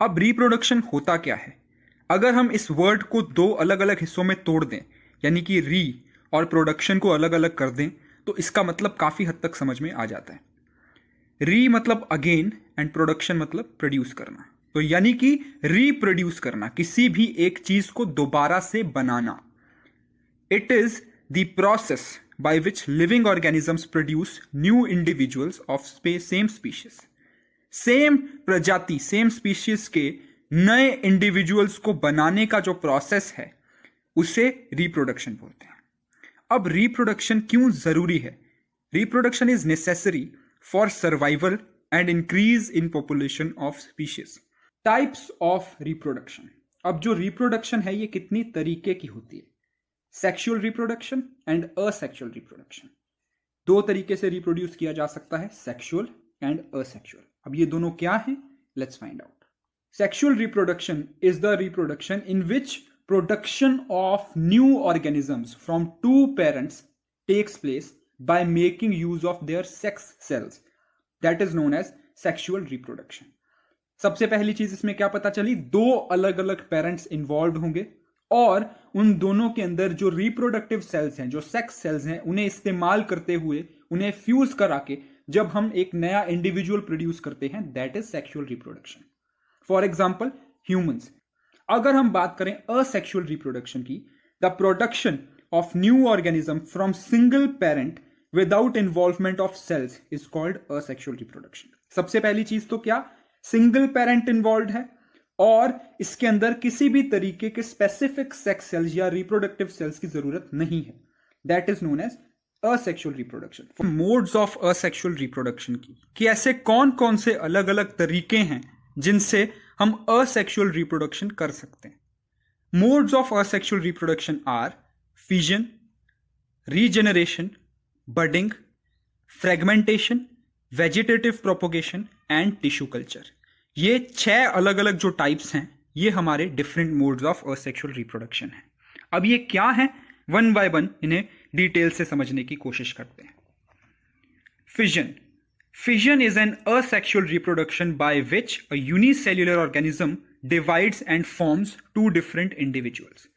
अब रिप्रोडक्शन होता क्या है? अगर हम इस वर्ड को दो अलग अलग हिस्सों में तोड़ दें, यानी कि री और प्रोडक्शन को अलग अलग कर दें, तो इसका मतलब काफी हद तक समझ में आ जाता है। री मतलब अगेन एंड प्रोडक्शन मतलब प्रोड्यूस करना। तो यानी कि रिप्रोड्यूस करना, किसी भी एक चीज को दोबारा से बनाना। It is the process by which living organisms produce new individuals of same species. Same प्रजाति, सेम स्पीशीज के नए इंडिविजुअल्स को बनाने का जो प्रोसेस है उसे रिप्रोडक्शन बोलते हैं। अब रिप्रोडक्शन क्यों जरूरी है? Reproduction is necessary for survival and increase in population of species. Types of reproduction. अब जो रिप्रोडक्शन है ये कितनी तरीके की होती है? Sexual reproduction and asexual reproduction. दो तरीके से रिप्रोड्यूस किया जा सकता है, सेक्सुअल एंड असेक्सुअल। अब ये दोनों क्या हैं? Let's find out. Sexual reproduction is the reproduction in which production of new organisms from two parents takes place by making use of their sex cells, that is known as sexual reproduction. सबसे पहली चीज इसमें क्या पता चली? दो अलग अलग पेरेंट्स इन्वॉल्व होंगे और उन दोनों के अंदर जो रिप्रोडक्टिव सेल्स हैं, जो सेक्स सेल्स हैं, उन्हें इस्तेमाल करते हुए उन्हें फ्यूज करा के जब हम एक नया इंडिविजुअल प्रोड्यूस करते हैं, that is sexual reproduction. For example humans. अगर हम बात करें असेक्सुअल रिप्रोडक्शन की, the production of new organism from single parent without involvement of cells is called asexual reproduction. सबसे पहली चीज तो क्या? सिंगल पेरेंट इन्वॉल्व है और इसके अंदर किसी भी तरीके के स्पेसिफिक सेक्स सेल्स या रिप्रोडक्टिव सेल्स की जरूरत नहीं है, that is known as asexual reproduction. Modes of asexual reproduction की कि ऐसे कौन कौन से अलग अलग तरीके हैं जिनसे हम असेक्सुअल रिप्रोडक्शन कर सकते हैं। Modes of asexual reproduction are fission, regeneration, budding, fragmentation, vegetative propagation and tissue culture. ये 6 अलग अलग जो टाइप्स हैं, ये हमारे different modes of asexual reproduction हैं। अब ये क्या है, वन बाय वन इन्हें डिटेल से समझने की कोशिश करते हैं। Fission. Fission is an asexual reproduction by which a unicellular organism divides and forms two different individuals.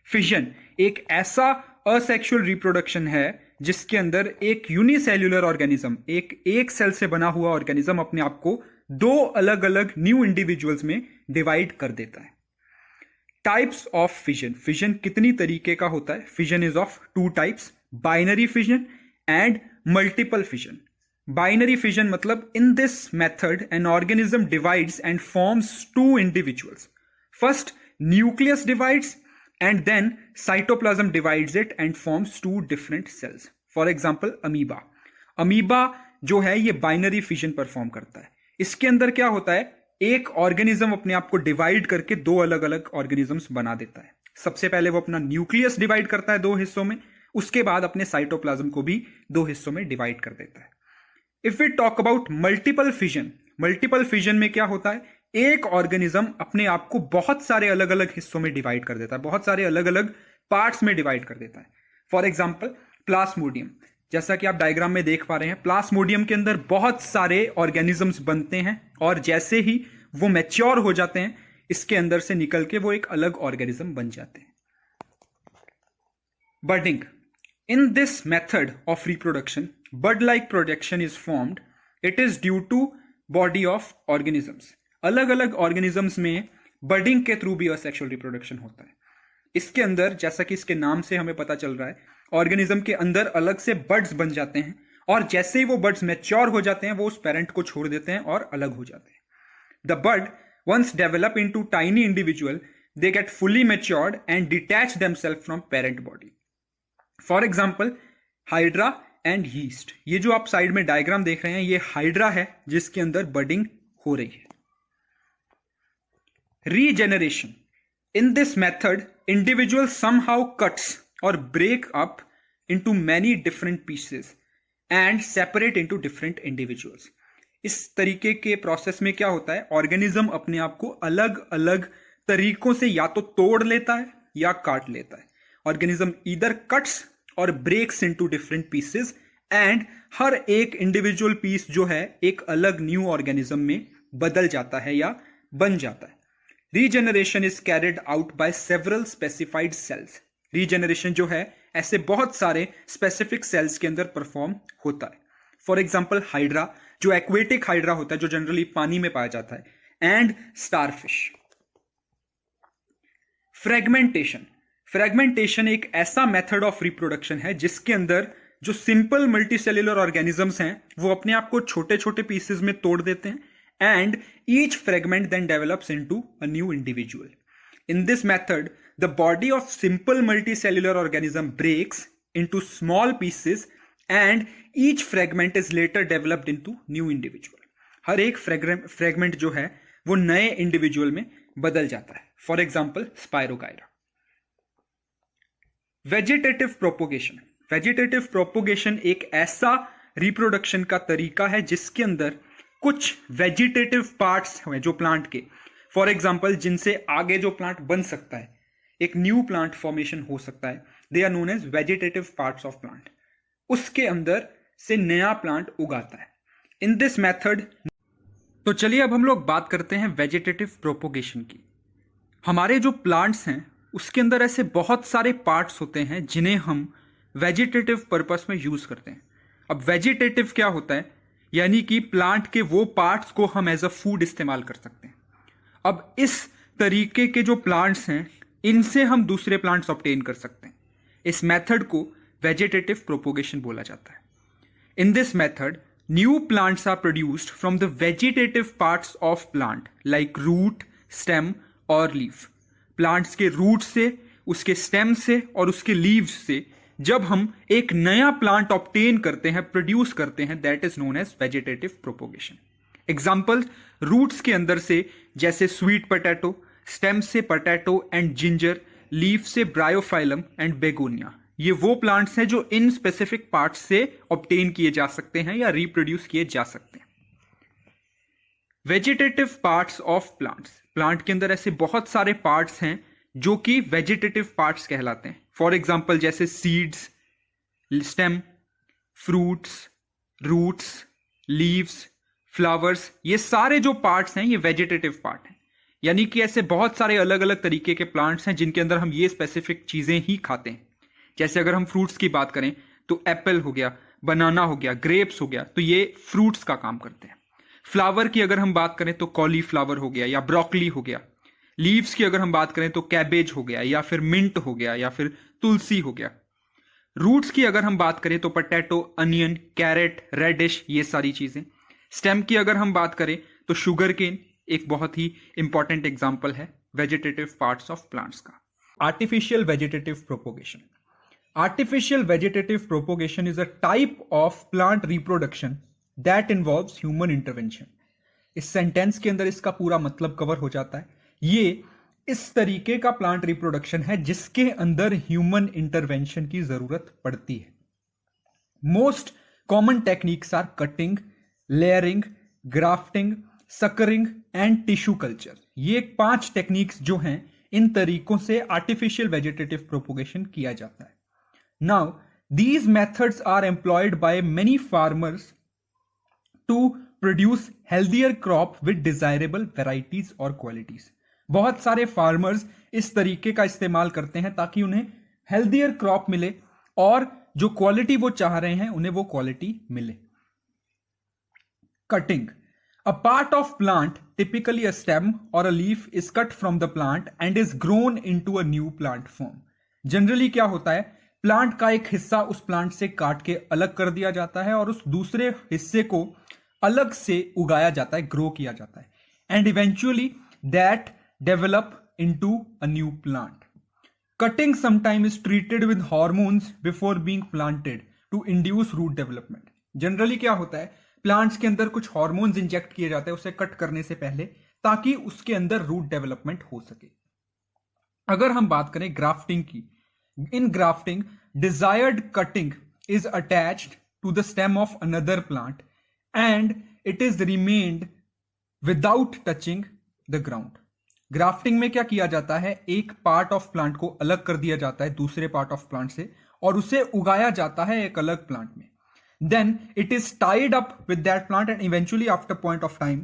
Fission एक ऐसा असेक्सुअल रिप्रोडक्शन है जिसके अंदर एक यूनिसेल्युलर ऑर्गेनिज्म, एक सेल से बना हुआ ऑर्गेनिज्म अपने आप को दो अलग अलग न्यू इंडिविजुअल्स में डिवाइड कर देता है। Types of fission. फिजन कितनी तरीके का होता है? Fission is of two types, binary fission and multiple fission. Binary fission मतलब in this method an organism divides and forms two individuals. First nucleus divides and then cytoplasm divides it and forms two different cells. For example amoeba. Amoeba जो है ये binary fission perform करता है। इसके अंदर क्या होता है? एक ऑर्गेनिज्म अपने आप को डिवाइड करके दो अलग अलग ऑर्गेनिजम्स बना देता है। सबसे पहले वो अपना न्यूक्लियस डिवाइड करता है दो हिस्सों में, उसके बाद अपने साइटोप्लाज्म को भी दो हिस्सों में डिवाइड कर देता है। If we talk about multiple fission, multiple fission में क्या होता है? एक ऑर्गेनिज्म अपने आप को बहुत सारे अलग अलग हिस्सों में डिवाइड कर देता है, बहुत सारे अलग अलग पार्ट्स में डिवाइड कर देता है। For example plasmodium. जैसा कि आप डायग्राम में देख पा रहे हैं, प्लास्मोडियम के अंदर बहुत सारे ऑर्गेनिजम्स बनते हैं और जैसे ही वो मैच्योर हो जाते हैं, इसके अंदर से निकल के वो एक अलग ऑर्गेनिज्म बन जाते हैं। Budding. In this method of reproduction bud like production is formed. It is due to body of organisms. अलग अलग ऑर्गेनिजम्स में बडिंग के थ्रू भी असेक्सुअल रिप्रोडक्शन होता है। इसके अंदर, जैसा कि इसके नाम से हमें पता चल रहा है, ऑर्गेनिज्म के अंदर अलग से बड्स बन जाते हैं और जैसे ही वो बड्स मैच्योर हो जाते हैं, वो उस पेरेंट को छोड़ देते हैं और अलग हो जाते हैं। The bud once develop into tiny individual, they get fully matured and detach themselves from parent body. For example hydra and yeast. ये जो आप साइड में डायग्राम देख रहे हैं, ये हाइड्रा है जिसके अंदर बडिंग हो रही है। Regeneration. In this method, individual somehow cuts or break up into many different pieces and separate into different individuals. इस तरीके के प्रोसेस में क्या होता है? ऑर्गेनिज्म अपने आप को अलग अलग तरीकों से या तो तोड़ लेता है या काट लेता है। ऑर्गेनिज्म ईदर कट्स और breaks into different pieces and हर एक इंडिविजुअल पीस जो है एक अलग न्यू ऑर्गेनिज्म में बदल जाता है या बन जाता है। Regeneration is carried out by several specified cells. Regeneration जो है ऐसे बहुत सारे स्पेसिफिक सेल्स के अंदर परफॉर्म होता है। फॉर एग्जाम्पल हाइड्रा, जो एक्वेटिक हाइड्रा होता है, जो जनरली पानी में पाया जाता है, एंड स्टारफिश। फ्रेगमेंटेशन, फ्रेगमेंटेशन एक ऐसा मेथड ऑफ रिप्रोडक्शन है जिसके अंदर जो सिंपल मल्टीसेल्युलर ऑर्गेनिजम्स हैं वो अपने आप को छोटे छोटे पीसेस में तोड़ देते हैं, and each fragment then develops into a new individual. In this method the body of simple multicellular organism breaks into small pieces and each fragment is later developed into new individual. हर एक fragment जो है वो नए individual में बदल जाता है। For example spirogyra. Vegetative propagation, vegetative propagation एक ऐसा रिप्रोडक्शन का तरीका है जिसके अंदर कुछ वेजिटेटिव पार्ट्स हैं जो प्लांट के, फॉर एग्जाम्पल जिनसे आगे जो प्लांट बन सकता है, एक न्यू प्लांट फॉर्मेशन हो सकता है, they are known as vegetative parts of plant, उसके अंदर से नया प्लांट उगाता है। इन दिस मेथड, तो चलिए अब हम लोग बात करते हैं वेजिटेटिव प्रोपोगेशन की। हमारे जो प्लांट्स हैं उसके अंदर ऐसे बहुत सारे पार्ट्स होते हैं जिन्हें हम वेजिटेटिव पर्पस में यूज करते हैं। अब वेजिटेटिव क्या होता है, यानी कि प्लांट के वो पार्ट्स को हम एज अ फूड इस्तेमाल कर सकते हैं। अब इस तरीके के जो प्लांट्स हैं इनसे हम दूसरे प्लांट्स ऑब्टेन कर सकते हैं। इस मेथड को वेजिटेटिव प्रोपोगेशन बोला जाता है। In this method new plants are produced from the vegetative parts of plant like root, stem और लीफ। प्लांट्स के रूट से, उसके स्टेम से और उसके लीव्स से जब हम एक नया प्लांट ऑब्टेन करते हैं, प्रोड्यूस करते हैं, that is known as vegetative propagation. Example, roots के अंदर से जैसे स्वीट पोटैटो, स्टेम से पोटैटो एंड जिंजर, लीफ से ब्रायोफाइलम एंड बेगोनिया। ये वो प्लांट्स हैं जो इन स्पेसिफिक पार्ट्स से ऑब्टेन किए जा सकते हैं या रिप्रोड्यूस किए जा सकते हैं। Vegetative parts of plants, plant के अंदर ऐसे बहुत सारे पार्ट्स हैं जो कि वेजिटेटिव पार्ट्स कहलाते हैं। फॉर एग्जाम्पल जैसे seeds, stem, fruits, roots, leaves, flowers, ये सारे जो पार्ट्स हैं ये वेजिटेटिव पार्ट हैं। यानी कि ऐसे बहुत सारे अलग अलग तरीके के प्लांट्स हैं जिनके अंदर हम ये स्पेसिफिक चीजें ही खाते हैं। जैसे अगर हम फ्रूट्स की बात करें तो एप्पल हो गया, बनाना हो गया, ग्रेप्स हो गया, तो ये फ्रूट्स का काम करते हैं। फ्लावर की अगर हम बात करें तो कॉलीफ्लावर हो गया या ब्रोकली हो गया। लीव्स की अगर हम बात करें तो कैबेज हो गया या फिर मिंट हो गया या फिर तुलसी हो गया। रूट्स की अगर हम बात करें तो पोटैटो, अनियन, कैरेट, रेडिश, ये सारी चीजें। स्टेम की अगर हम बात करें तो शुगर केन एक बहुत ही इंपॉर्टेंट एग्जाम्पल है वेजिटेटिव पार्ट्स ऑफ प्लांट्स का। Artificial vegetative propagation, artificial vegetative propagation is a type of plant reproduction that involves human intervention. इस सेंटेंस के अंदर इसका पूरा मतलब कवर हो जाता है। ये इस तरीके का प्लांट रिप्रोडक्शन है जिसके अंदर ह्यूमन इंटरवेंशन की जरूरत पड़ती है। Most common techniques are cutting, layering, grafting, suckering and tissue culture. ये 5 टेक्निक्स जो हैं इन तरीकों से आर्टिफिशियल वेजिटेटिव प्रोपोगेशन किया जाता है। Now these methods are employed by many farmers to produce healthier crop with desirable varieties और qualities। बहुत सारे फार्मर्स इस तरीके का इस्तेमाल करते हैं ताकि उन्हें हेल्दियर क्रॉप मिले और जो क्वालिटी वो चाह रहे हैं उन्हें वो क्वालिटी मिले। Cutting, a part of plant, typically a stem or a leaf, is cut from the plant and is grown into a new plant form। Generally क्या होता है, प्लांट का एक हिस्सा उस प्लांट से काट के अलग कर दिया जाता है और उस दूसरे हिस्से को अलग से उगाया जाता है, ग्रो किया जाता है, and eventually that develop into a new plant. Cutting sometime is treated with hormones before being planted to induce root development. Generally क्या होता है, प्लांट्स के अंदर कुछ हॉर्मोन्स इंजेक्ट किए जाते हैं उसे कट करने से पहले ताकि उसके अंदर रूट डेवलपमेंट हो सके। अगर हम बात करें ग्राफ्टिंग की, in grafting desired cutting is attached to the stem of another plant and it is remained without touching the ground। Grafting में क्या किया जाता है, एक पार्ट ऑफ प्लांट को अलग कर दिया जाता है दूसरे पार्ट ऑफ प्लांट से और उसे उगाया जाता है एक अलग प्लांट में। then it is tied up with that plant and eventually after point of time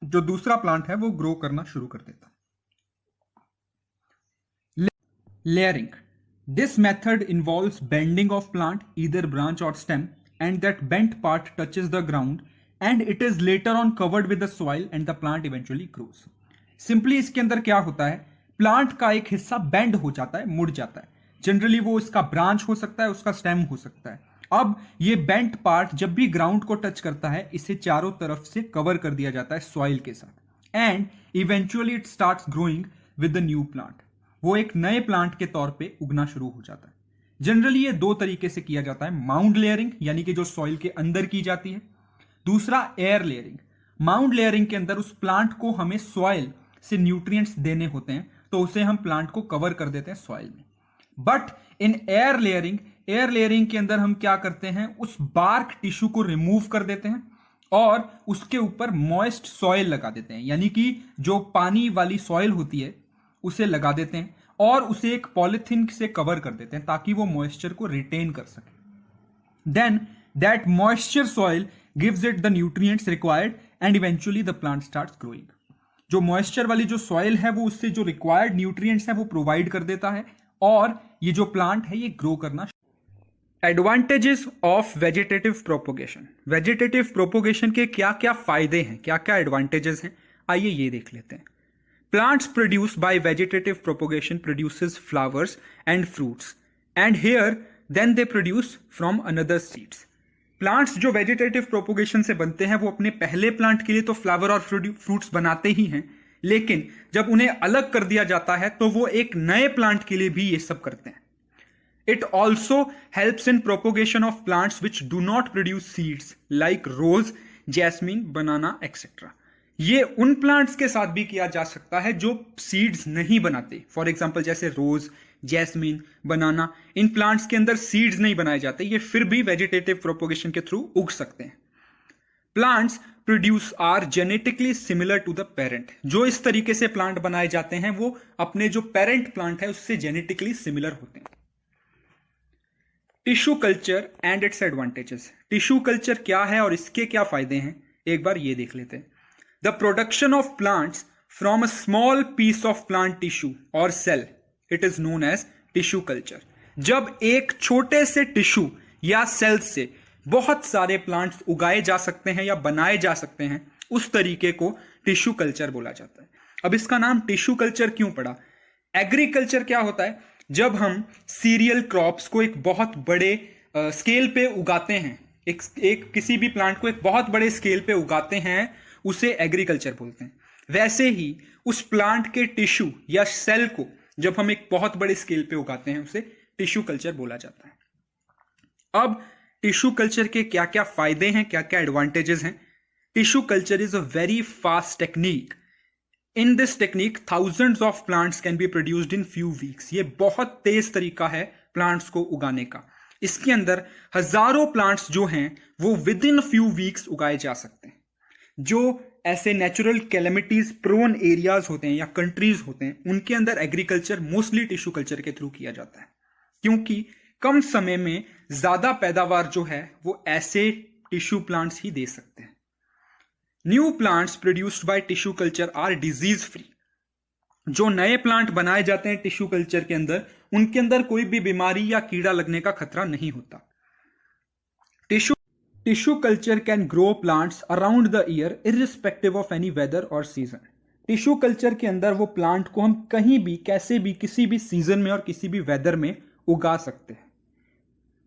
जो दूसरा प्लांट है वो ग्रो करना शुरू कर देता है। Layering. This method involves bending of plant, either branch or stem, and that bent part touches the ground and it is later on covered with the soil and the plant eventually grows. Simply इसके अंदर क्या होता है, plant का एक हिस्सा bend हो जाता है, मुड़ जाता है। जनरली वो इसका ब्रांच हो सकता है, उसका स्टेम हो सकता है। अब ये बेंट पार्ट जब भी ग्राउंड को टच करता है, इसे चारों तरफ से कवर कर दिया जाता है सॉइल के साथ and eventually it starts growing with the new plant. वो एक नए प्लांट के तौर पे उगना शुरू हो जाता है। जनरली ये दो तरीके से किया जाता है, माउंड लेयरिंग यानी कि जो सॉइल के अंदर की जाती है, दूसरा एयर लेयरिंग। माउंड लेयरिंग के अंदर उस प्लांट को हमें सॉइल से न्यूट्रिएंट्स देने होते हैं, तो उसे हम प्लांट को कवर कर देते हैं सॉइल में। बट इन एयर लेयरिंग के अंदर हम क्या करते हैं, उस बार्क टिश्यू को रिमूव कर देते हैं और उसके ऊपर मॉइस्ट सॉइल लगा देते हैं, यानी कि जो पानी वाली सॉइल होती है उसे लगा देते हैं और उसे एक पॉलिथीन से कवर कर देते हैं ताकि वो मॉइस्चर को रिटेन कर सके। Then that moisture soil gives it the nutrients required and eventually the plant starts growing. जो मॉइस्चर वाली जो सॉइल है वो उससे जो रिक्वायर्ड न्यूट्रिएंट्स है वो प्रोवाइड कर देता है और ये जो प्लांट है ये ग्रो करना। Advantages of vegetative propagation. Vegetative propagation के क्या क्या फायदे हैं, क्या क्या एडवांटेजेस हैं, आइए ये देख लेते हैं। Plants produced by vegetative propagation produces flowers and fruits and here then they produce from another seeds. Plants जो vegetative propagation से बनते हैं वो अपने पहले plant के लिए तो flower और fruits बनाते ही हैं, लेकिन जब उन्हें अलग कर दिया जाता है तो वो एक नए plant के लिए भी ये सब करते हैं। It also helps in propagation of plants which do not produce seeds like rose, jasmine, banana, etc. ये उन प्लांट्स के साथ भी किया जा सकता है जो सीड्स नहीं बनाते। फॉर एग्जाम्पल जैसे रोज, जैस्मिन, बनाना, इन प्लांट्स के अंदर सीड्स नहीं बनाए जाते, ये फिर भी वेजिटेटिव प्रोपोगेशन के थ्रू उग सकते हैं। Plants produce are genetically similar to the parent. जो इस तरीके से प्लांट बनाए जाते हैं वो अपने जो पेरेंट प्लांट है उससे जेनेटिकली सिमिलर होते हैं। Tissue culture and its advantages. Tissue culture क्या है और इसके क्या फायदे हैं, एक बार ये देख लेते हैं। The production of plants from a small piece of plant tissue or cell, it is known as tissue culture. जब एक छोटे से टिश्यू या सेल से बहुत सारे प्लांट्स उगाए जा सकते हैं या बनाए जा सकते हैं, उस तरीके को टिश्यू कल्चर बोला जाता है। अब इसका नाम टिश्यू कल्चर क्यों पड़ा? एग्रीकल्चर क्या होता है, जब हम सीरियल क्रॉप्स को एक बहुत बड़े स्केल पे उगाते हैं, एक किसी भी प्लांट को एक बहुत बड़े स्केल पे उगाते हैं, उसे एग्रीकल्चर बोलते हैं। वैसे ही उस प्लांट के टिश्यू या सेल को जब हम एक बहुत बड़े स्केल पे उगाते हैं उसे टिश्यू कल्चर बोला जाता है। अब टिश्यू कल्चर के क्या क्या फायदे हैं, क्या क्या एडवांटेजेस हैं। Tissue culture is a very fast technique. In this technique thousands of plants can be produced in few weeks. ये बहुत तेज तरीका है प्लांट्स को उगाने का। इसके अंदर हजारों प्लांट्स जो हैं वो विद इन फ्यू वीक्स उगाए जा सकते हैं। जो ऐसे नेचुरल कैलेमिटीज प्रोन एरियाज होते हैं या कंट्रीज होते हैं, उनके अंदर एग्रीकल्चर मोस्टली टिश्यू कल्चर के थ्रू किया जाता है, क्योंकि कम समय में ज्यादा पैदावार जो है वो ऐसे टिश्यू प्लांट्स ही दे सकते हैं। New plants produced by tissue culture are disease free. जो नए प्लांट बनाए जाते हैं टिश्यू कल्चर के अंदर, उनके अंदर कोई भी बीमारी या कीड़ा लगने का खतरा नहीं होता। Tissue culture can grow plants around the year irrespective of any weather or season. Tissue culture के अंदर वो प्लांट को हम कहीं भी, कैसे भी, किसी भी सीजन में और किसी भी वेदर में उगा सकते हैं।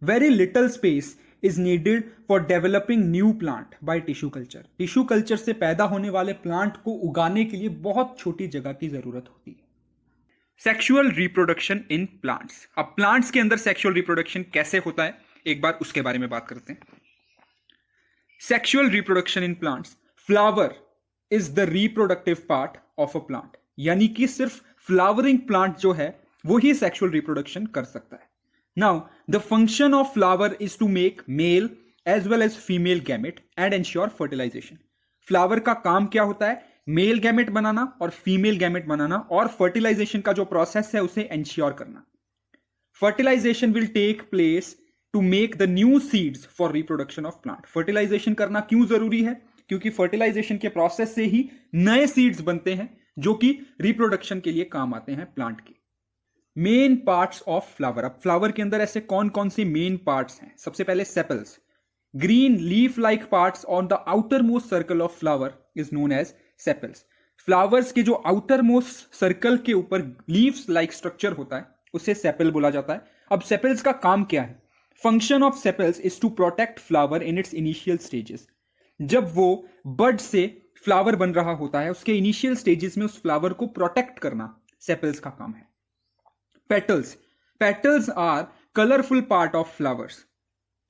Very little space is needed for developing new plant by tissue culture. Tissue culture से पैदा होने वाले प्लांट को उगाने के लिए बहुत छोटी जगह की जरूरत होती है। Sexual reproduction in plants. अब प्लांट्स के अंदर सेक्सुअल रिप्रोडक्शन कैसे होता है, एक बार उसके बारे में बात करते हैं। Sexual reproduction in plants. Flower is the reproductive part of a plant. यानी कि सिर्फ फ्लावरिंग प्लांट जो है वो ही सेक्सुअल रिप्रोडक्शन कर सकता है। Now the function of flower is to make male as well as female gamete and ensure fertilization. Flower का काम क्या होता है, मेल गैमेट बनाना और फीमेल गैमेट बनाना, और फर्टिलाइजेशन का जो प्रोसेस है उसे एंश्योर करना। Fertilization will take place to make the new seeds for reproduction of plant. Fertilization करना क्यों जरूरी है, क्योंकि फर्टिलाइजेशन के प्रोसेस से ही नए सीड्स बनते हैं जो कि रिप्रोडक्शन के लिए काम आते हैं प्लांट के। मेन पार्ट्स ऑफ फ्लावर, अब फ्लावर के अंदर ऐसे कौन कौन से मेन पार्ट्स हैं? सबसे पहले sepals, green leaf like parts on the outer most circle of flower is known as sepals. Flowers के जो आउटर मोस्ट सर्कल के ऊपर लीव्स लाइक स्ट्रक्चर होता है उसे सेपल बोला जाता है। अब सेपल्स का काम क्या है? Function of sepals is to protect flower in its initial stages. जब वो बड से फ्लावर बन रहा होता है उसके इनिशियल स्टेजेस में उस फ्लावर को प्रोटेक्ट करना सेपल्स का काम है। Petals, petals are colourful part of flowers,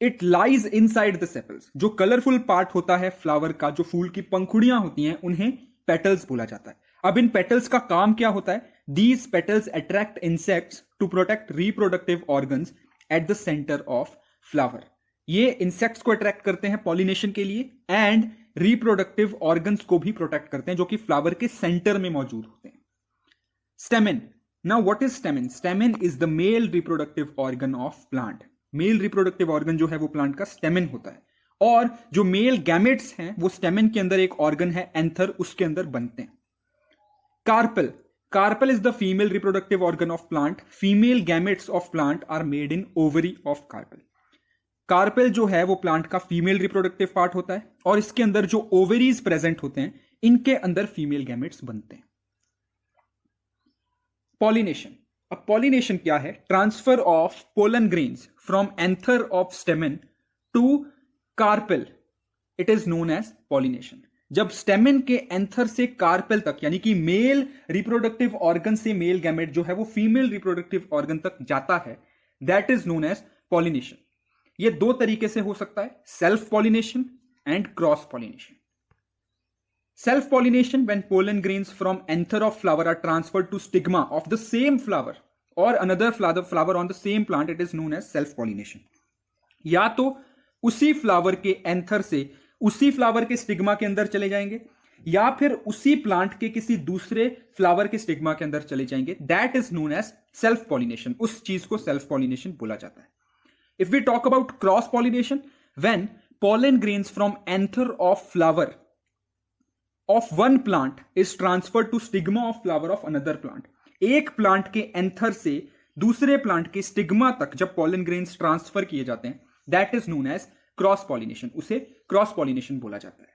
it lies inside the sepals. जो कलरफुल पार्ट होता है फ्लावर का, जो फूल की पंखुड़ियां होती हैं, उन्हें पेटल्स बोला जाता है। अब इन पेटल्स का काम क्या होता है? These petals attract insects to protect reproductive organs at the centre of flower. ये इंसेक्ट्स को अट्रैक्ट करते हैं पॉलिनेशन के लिए एंड रिप्रोडक्टिव ऑर्गन्स को भी प्रोटेक्ट करते हैं जो कि फ्लावर के सेंटर में मौजूद होते हैं। Stamen, now what is stamen? Stamen is the mail reproductive organ of plant. Mail reproductive organ जो है वो प्लांट का स्टेमेन होता है, और जो मेल गैमेट्स हैं वो स्टेमेन के अंदर एक ऑर्गन है एंथर, उसके अंदर बनते हैं। Carpel, carpel is the female reproductive organ of plant. Female gametes of plant are made in ovary of carpel. Carpel जो है वो प्लांट का फीमेल रिप्रोडक्टिव पार्ट होता है और इसके अंदर जो ओवरीज प्रेजेंट होते हैं इनके अंदर फीमेल गैमेट्स बनते हैं। पॉलिनेशन, अब पॉलिनेशन क्या है? Transfer of pollen grains from anther of stamen to carpel, it is known as pollination. जब स्टेमेन के एंथर से कार्पेल तक, यानी कि मेल रिप्रोडक्टिव ऑर्गन से मेल गैमेट जो है वो फीमेल रिप्रोडक्टिव ऑर्गन तक जाता है, that is known as pollination. ये दो तरीके से हो सकता है, self pollination and cross pollination. Self pollination, when pollen grains from anther of flower are transferred to stigma of the same flower or another flower on the same plant, it is known as self pollination। या तो उसी flower के anther से उसी flower के stigma के अंदर चले जाएंगे या फिर उसी प्लांट के किसी दूसरे फ्लावर के स्टिग्मा के अंदर चले जाएंगे, that is known as self pollination. उस चीज को सेल्फ पॉलिनेशन बोला जाता है। If we talk about cross pollination, when pollen grains from anther of flower of one plant is transferred to stigma of flower of another plant। एक plant के anther से दूसरे प्लांट के स्टिग्मा तक जब पॉलन ग्रेन्स ट्रांसफर किए जाते हैं, that is known as cross pollination. उसे क्रॉस पॉलिनेशन बोला जाता है।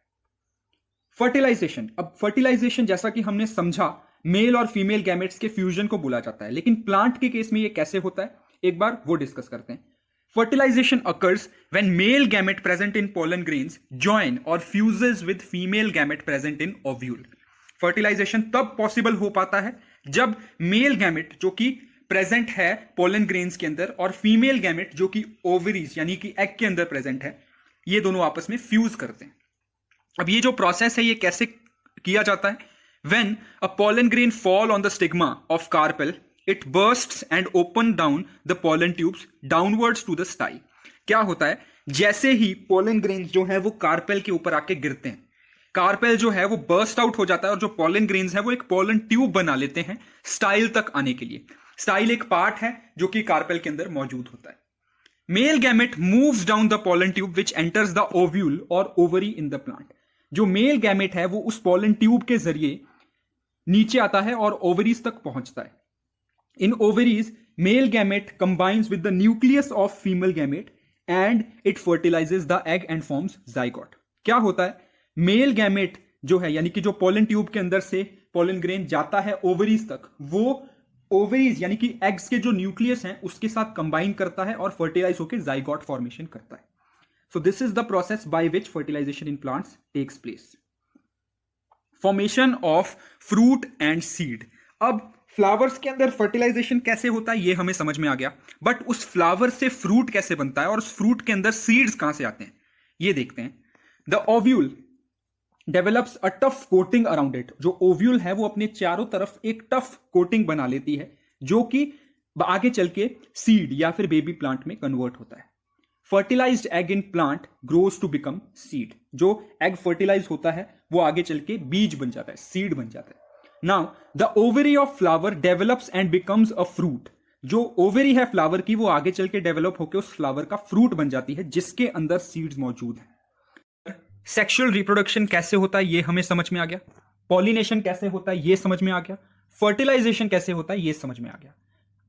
फर्टिलाइजेशन, अब फर्टिलाइजेशन जैसा कि हमने समझा मेल और फीमेल गैमेट्स के फ्यूजन को बोला जाता है, लेकिन प्लांट के केस में यह कैसे होता है एक बार वो डिस्कस करते हैं। Fertilization occurs when male gamete present in pollen grains join or fuses with female gamete present in ovule। Fertilization तब पॉसिबल हो पाता है जब मेल गैमेट जो कि प्रेजेंट है पोलन ग्रेन्स के अंदर और फीमेल गैमेट जो कि ओवरीज यानी कि एग के अंदर प्रेजेंट है, ये दोनों आपस में फ्यूज करते हैं। अब ये जो प्रोसेस है ये कैसे किया जाता है? When a pollen grain fall on the stigma of carpel, it bursts and open down the pollen tubes downwards to the style। क्या होता है? जैसे ही पोलन ग्रेन्स जो है वो कार्पेल के ऊपर आके गिरते हैं, कार्पेल जो है वो बर्स्ट आउट हो जाता है और जो पोलन ग्रेन्स है वो एक पोलन ट्यूब बना लेते हैं स्टाइल तक आने के लिए। स्टाइल एक पार्ट है जो कि कार्पेल के अंदर मौजूद होता है। Male gamete moves down the pollen tube which enters the ovule और ओवरी इन द प्लांट। जो मेल गैमेट है वो उस पोलन ट्यूब के जरिए नीचे आता है और ओवरीज तक पहुंचता है। In ovaries, male gamete combines with the nucleus of female gamete and it fertilizes the egg and forms zygote। क्या होता है? मेल गैमेट जो है यानी कि जो पोलन ट्यूब के अंदर से पोलन ग्रेन जाता है ओवरीज तक, वो ओवरीज यानी कि एग्स के जो न्यूक्लियस हैं उसके साथ कंबाइन करता है और फर्टिलाइज होकर जाइगोट फॉर्मेशन करता है। So this is the process by which fertilisation in plants takes place. Formation of fruit and seed. अब फ्लावर्स के अंदर फर्टिलाइजेशन कैसे होता है ये हमें समझ में आ गया, बट उस फ्लावर से फ्रूट कैसे बनता है और उस फ्रूट के अंदर सीड्स कहां से आते हैं ये देखते हैं। The ovule develops a tough coating around it. जो ओव्यूल है वो अपने चारों तरफ एक टफ कोटिंग बना लेती है जो कि आगे चल के सीड या फिर बेबी प्लांट में कन्वर्ट होता है। Fertilised egg in plant grows to become seed. जो एग फर्टिलाइज होता है वो आगे चल के बीज बन जाता है, सीड बन जाता है। Now, the ovary of flower develops and becomes a fruit। जो ओवरी है फ्लावर की वो आगे चल के डेवलप होकर उस फ्लावर का फ्रूट बन जाती है जिसके अंदर सीड्स मौजूद हैं। सेक्सुअल रिप्रोडक्शन कैसे होता है ये हमें समझ में आ गया, पॉलिनेशन कैसे होता है ये समझ में आ गया, फर्टिलाइजेशन कैसे होता है ये समझ में आ गया।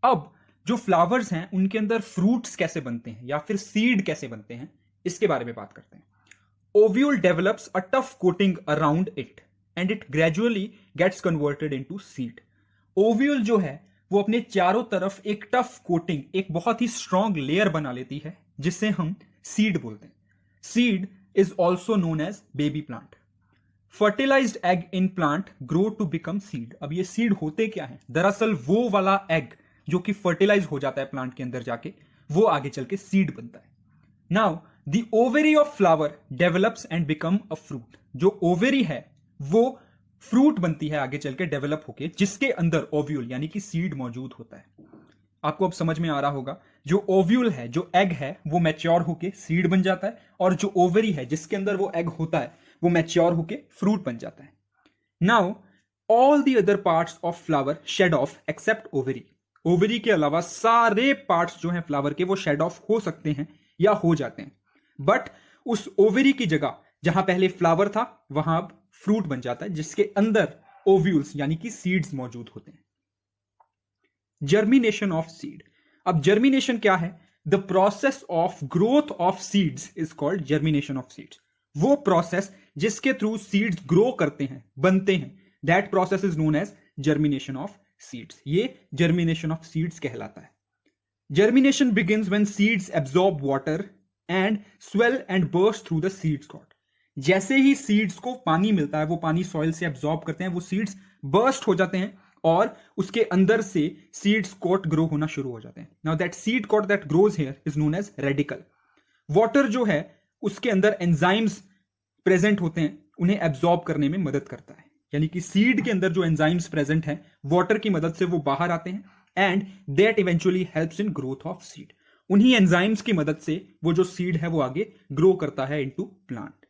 अब जो फ्लावर्स हैं उनके अंदर फ्रूट्स कैसे बनते हैं या फिर सीड कैसे बनते हैं इसके बारे में बात करते हैं। Ovule develops a tough coating around it and it gradually gets converted into seed. Ovule जो है वो अपने चारों तरफ एक टफ कोटिंग, एक बहुत ही स्ट्रॉन्ग लेयर बना लेती है जिसे हम सीड बोलते हैं। Seed is also known as baby plant. Fertilized egg in plant grow to become seed. अब ये सीड होते क्या है? दरअसल वो वाला एग जो कि फर्टिलाइज हो जाता है प्लांट के अंदर जाके, वो आगे चल के सीड बनता है। Now the ovary of flower develops and become a fruit. जो ओवेरी है वो फ्रूट बनती है आगे चल के डेवलप होके, जिसके अंदर ओव्यूल यानी कि सीड मौजूद होता है। आपको अब समझ में आ रहा होगा, जो ओव्यूल है, जो एग है, वो मैच्योर होके सीड बन जाता है, और जो ओवरी है जिसके अंदर वो एग होता है वो मैच्योर होके फ्रूट बन जाता है। Now all the other parts of flower shed off except ovary. Ovary के अलावा सारे पार्ट्स जो हैं फ्लावर के वो शेड ऑफ हो सकते हैं या हो जाते हैं, बट उस ओवरी की जगह जहां पहले फ्लावर था वहां अब फ्रूट बन जाता है जिसके अंदर ओव्यूल्स यानी कि सीड्स मौजूद होते हैं। Germination of seed. अब जर्मिनेशन क्या है? The process of growth of seeds is called germination of seeds. वो प्रोसेस जिसके थ्रू सीड्स ग्रो करते हैं, बनते हैं, that process is known as germination of seeds. ये जर्मिनेशन ऑफ सीड्स कहलाता है। Germination begins when seeds absorb water and swell and burst through the seeds coat. जैसे ही सीड्स को पानी मिलता है, वो पानी सॉइल से एब्जॉर्ब करते हैं, वो सीड्स बर्स्ट हो जाते हैं और उसके अंदर से सीड्स कोट ग्रो होना शुरू हो जाते हैं। Now that seed coat that grows here is known as radicle. Water जो है उसके अंदर एंजाइम्स प्रेजेंट होते हैं, उन्हें एब्जॉर्ब करने में मदद करता है। यानी कि सीड के अंदर जो एंजाइम्स प्रेजेंट हैं, वाटर की मदद से वो बाहर आते हैं and that eventually helps in growth of seed. उन्हीं एंजाइम्स की मदद से वो जो सीड है वो आगे ग्रो करता है इनटू प्लांट।